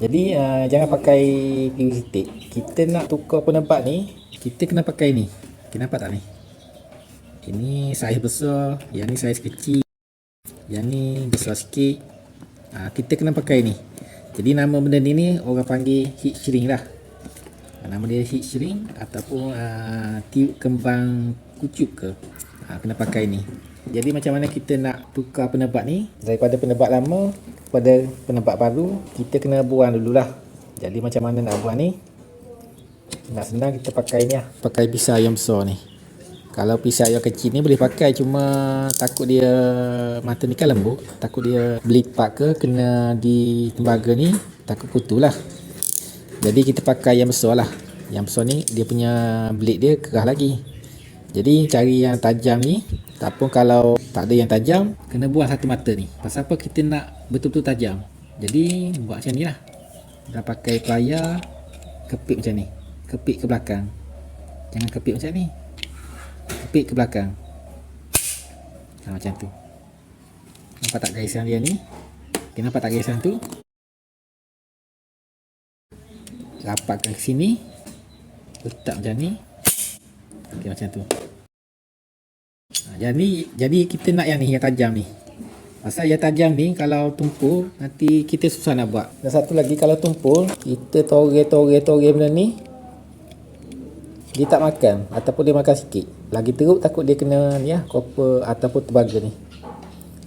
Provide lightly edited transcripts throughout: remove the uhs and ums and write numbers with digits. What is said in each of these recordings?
Jadi jangan pakai PVC tape. Kita nak tukar penebat ni, kita kena pakai ni. Kita nampak tak ni? Ini saiz besar, yang ni saiz kecil, yang ni besar sikit. Kita kena pakai ni. Jadi nama benda ni orang panggil heat shrink lah. Nama dia heat shrink ataupun tiup kembang kucup ke. Kena pakai ni. Jadi macam mana kita nak tukar penebat ni daripada penebat lama kepada penebat baru, kita kena buang dululah. Jadi macam mana nak buang ni? Nak senang, kita pakai ni lah. Pakai pisau yang besar ni. Kalau pisau yang kecil ni boleh pakai, cuma takut dia mata ni kan lembut, takut dia berlipat ke kena di tembaga ni, takut putus lah. Jadi kita pakai yang besar lah. Yang besar ni dia punya blade dia keras lagi. Jadi cari yang tajam ni, ataupun kalau tak ada yang tajam, kena buang satu mata ni. Pasal apa kita nak betul-betul tajam. Jadi buat macam ni lah. Dah pakai plier, kepit macam ni. Kepit ke belakang. Jangan kepit macam ni. Kepit ke belakang. Macam tu. Nampak tak garisan dia ni? Okay, nampak tak garisan tu? Rapatkan ke sini. Letak macam ni. Okay, macam tu. Jadi kita nak yang ni, yang tajam ni. Pasal yang tajam ni kalau tumpul nanti kita susah nak buat. Dan satu lagi, kalau tumpul kita tore benda ni, dia tak makan ataupun dia makan sikit. Lagi teruk takut dia kena ni lah, copper ataupun tembaga ni.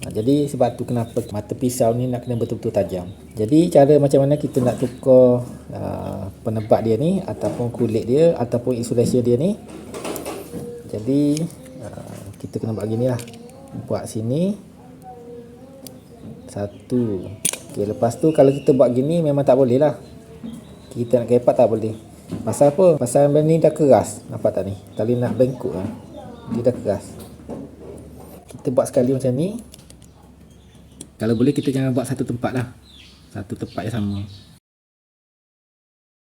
Jadi sebab tu kenapa mata pisau ni nak kena betul-betul tajam. Jadi cara macam mana kita nak tukar penebat dia ni ataupun kulit dia ataupun insulasi dia ni. Jadi kita kena buat gini lah. Buat sini satu. Okay, lepas tu kalau kita buat gini memang tak boleh lah. Kita nak kepat tak boleh. Pasal apa? Pasal benda ni dah keras. Nampak tak ni? Tali nak bengkok lah. Dia dah keras. Kita buat sekali macam ni. Kalau boleh kita jangan buat satu tempat lah. Satu tempat yang sama.